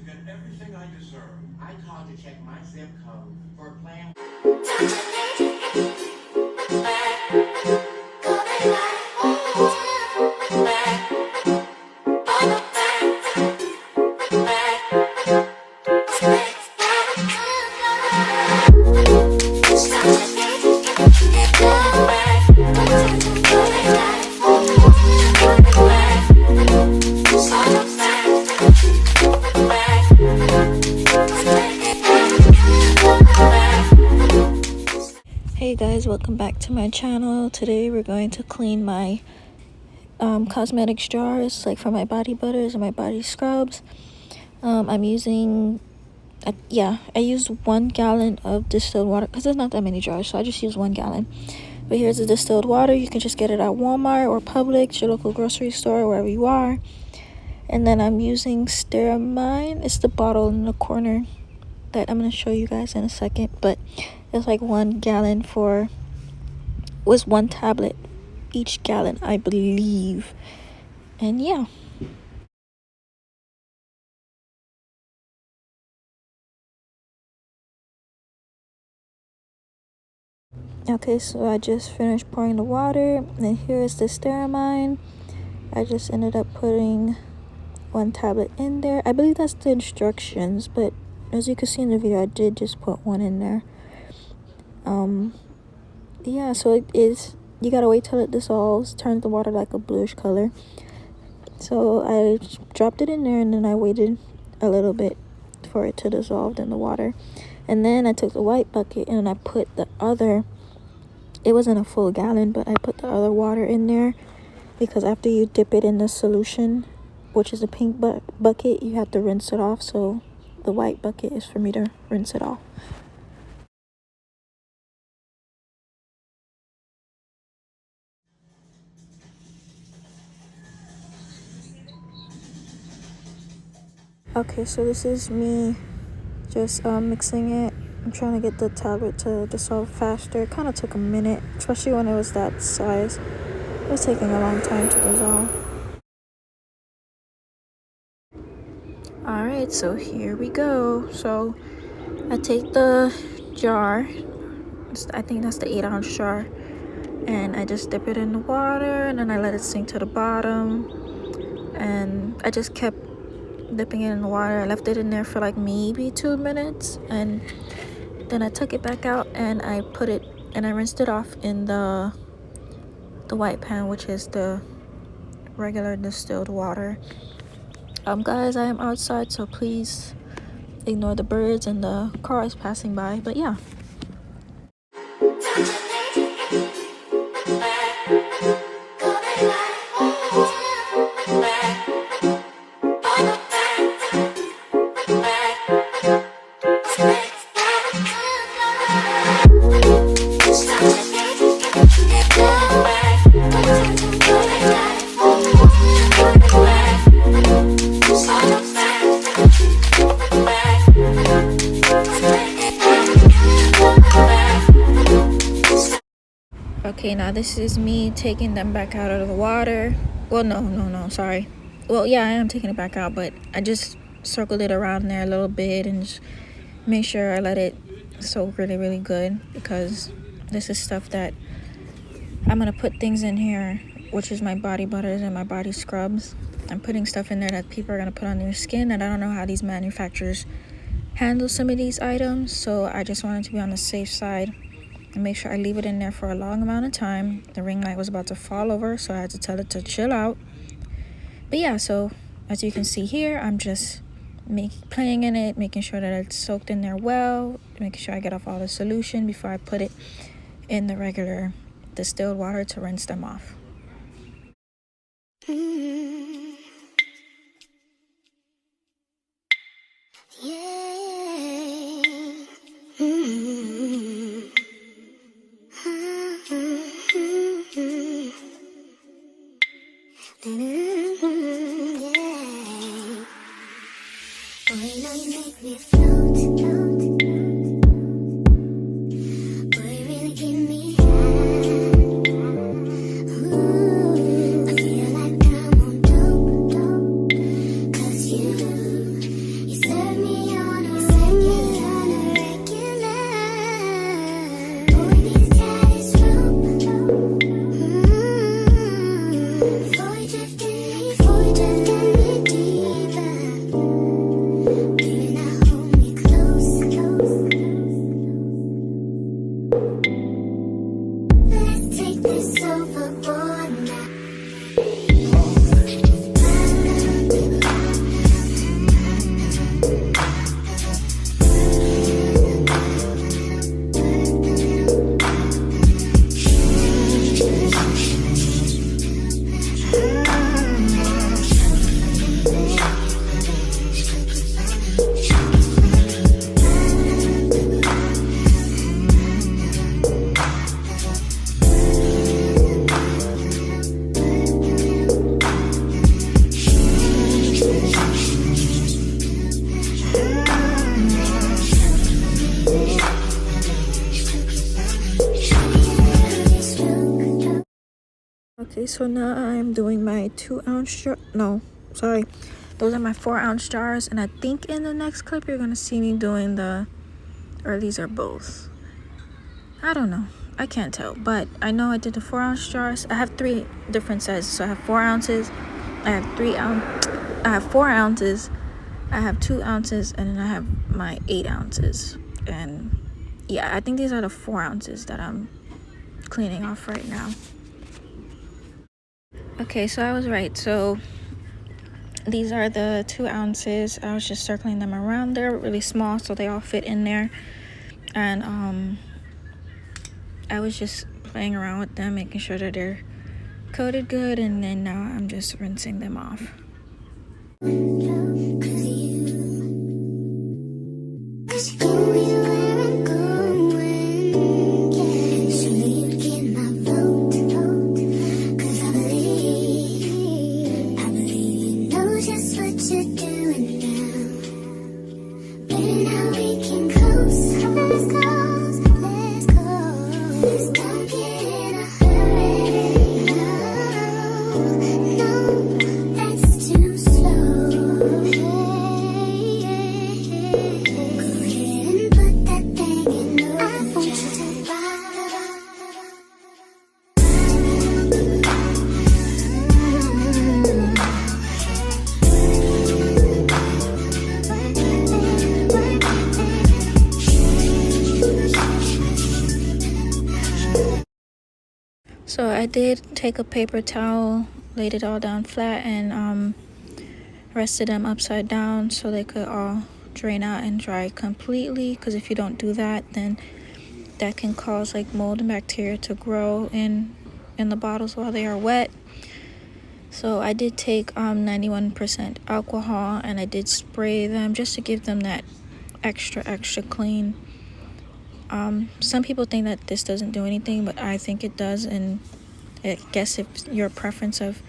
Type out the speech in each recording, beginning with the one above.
get everything I deserve. I called to check my zip code for a plan. Hey guys, welcome back to my channel. Today we're going to clean my cosmetics jars, like for my body butters and my body scrubs. I'm using I used 1 gallon of distilled water because there's not that many jars, so I just use 1 gallon. But here's the distilled water. You can just get it at Walmart or Publix, your local grocery store, wherever you are. And then I'm using Steramine. It's the bottle in the corner that I'm going to show you guys in a second, but it's like 1 gallon was 1 tablet each gallon, I believe. And yeah. Okay, so I just finished pouring the water, and here's the Steramine. I just ended up putting 1 tablet in there. I believe that's the instructions, but as you can see in the video, I did just put 1 in there. Yeah, so it is, you gotta wait till it dissolves, turns the water like a bluish color. So I dropped it in there, and then I waited a little bit for it to dissolve in the water. And then I took the white bucket and I put the other, it wasn't a full gallon, but I put the other water in there because after you dip it in the solution, which is a pink bucket, you have to rinse it off. So the white bucket is for me to rinse it off. Okay, so this is me just mixing it. I'm trying to get the tablet to dissolve faster. It kind of took a minute, especially when it was that size. It was taking a long time to dissolve. Alright, so here we go. So I take the jar, I think that's the 8-ounce jar, and I just dip it in the water, and then I let it sink to the bottom, and I just kept dipping it in the water. I left it in there for like maybe 2 minutes, and then I took it back out and I put it, and I rinsed it off in the white pan, which is the regular distilled water. Guys, I am outside, so please ignore the birds and the cars passing by, but yeah. Okay, now this is me taking them back out of the water. Well, no, sorry. Well, yeah, I am taking it back out, but I just circled it around there a little bit and just make sure I let it soak really good, because this is stuff that I'm gonna put things in here, which is my body butters and my body scrubs. I'm putting stuff in there that people are gonna put on their skin, and I don't know how these manufacturers handle some of these items, so I just wanted to be on the safe side and make sure I leave it in there for a long amount of time. The ring light was about to fall over, so I had to tell it to chill out. But yeah, so as you can see here, I'm just playing in it, making sure that it's soaked in there well, making sure I get off all the solution before I put it in the regular distilled water to rinse them off. You said Okay, so now I'm doing my 2-ounce jar. No, sorry. Those are my 4-ounce jars. And I think in the next clip, you're going to see me doing or these are both. I don't know. I can't tell. But I know I did the 4-ounce jars. I have 3 different sizes. So I have 4 ounces. I have 3 ounce. I have 4 ounces. I have 2 ounces. And then I have my 8 ounces. And yeah, I think these are the 4 ounces that I'm cleaning off right now. Okay, so I was right. So these are the 2 ounces. I was just circling them around. They're really small, so they all fit in there. And I was just playing around with them, making sure that they're coated good, and then now I'm just rinsing them off. So I did take a paper towel, laid it all down flat, and rested them upside down so they could all drain out and dry completely. Because if you don't do that, then that can cause like mold and bacteria to grow in the bottles while they are wet. So I did take 91% alcohol, and I did spray them just to give them that extra clean. Some people think that this doesn't do anything, but I think it does. And I guess it's your preference of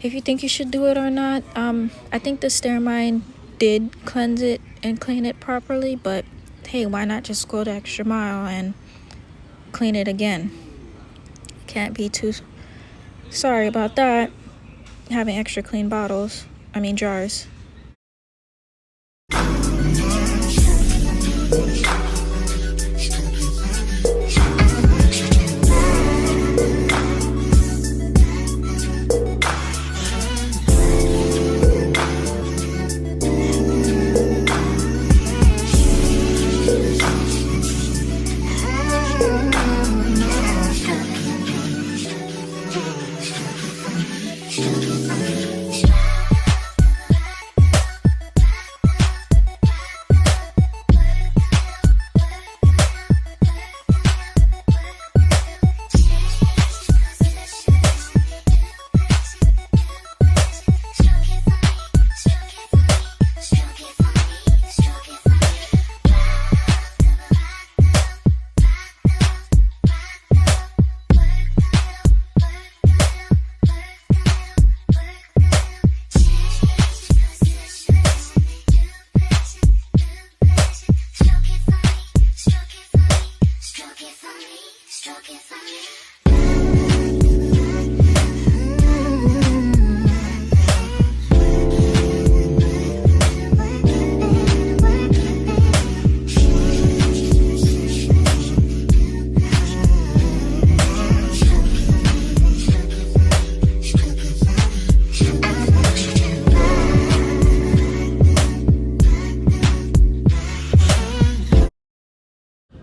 if you think you should do it or not. I think the Steramine did cleanse it and clean it properly, but hey, why not just go the extra mile and clean it again? Can't be too sorry about that, having extra clean jars.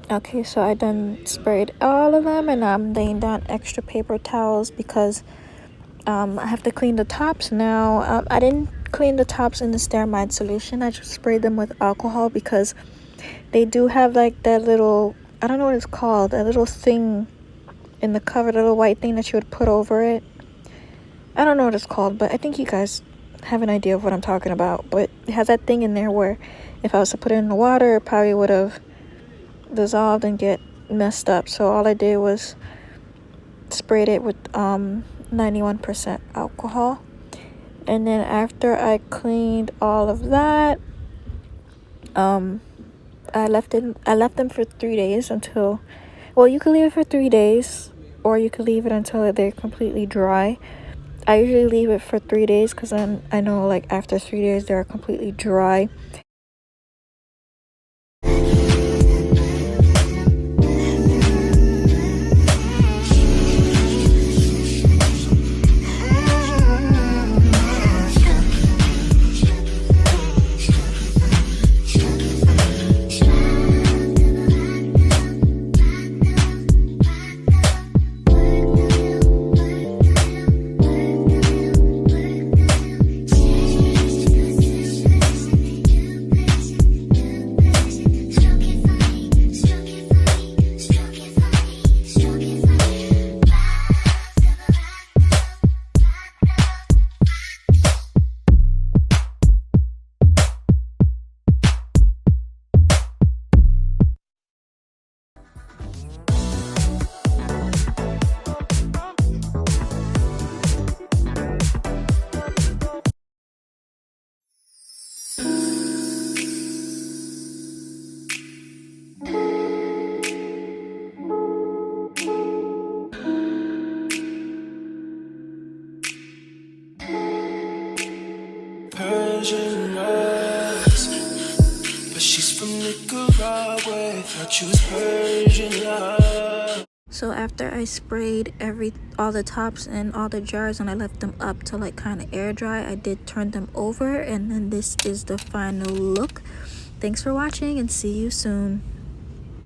Okay, so I done sprayed all of them, and I'm laying down extra paper towels because I have to clean the tops now. I didn't clean the tops in the Steramide solution. I just sprayed them with alcohol because they do have like that little, I don't know what it's called, that little thing in the cover, the little white thing that you would put over it. I don't know what it's called, but I think you guys have an idea of what I'm talking about. But it has that thing in there where if I was to put it in the water, it probably would have dissolved and get messed up. So all I did was sprayed it with 91% alcohol, and then after I cleaned all of that, I left them for 3 days until, well, you can leave it for 3 days or you could leave it until they're completely dry. I usually leave it for 3 days because I know like after 3 days they're completely dry. Persian rose, but she's from Nicaragua. Thought she was Persian love. So after I sprayed all the tops and all the jars and I left them up to like kind of air dry, I did turn them over, and then this is the final look. Thanks for watching and see you soon.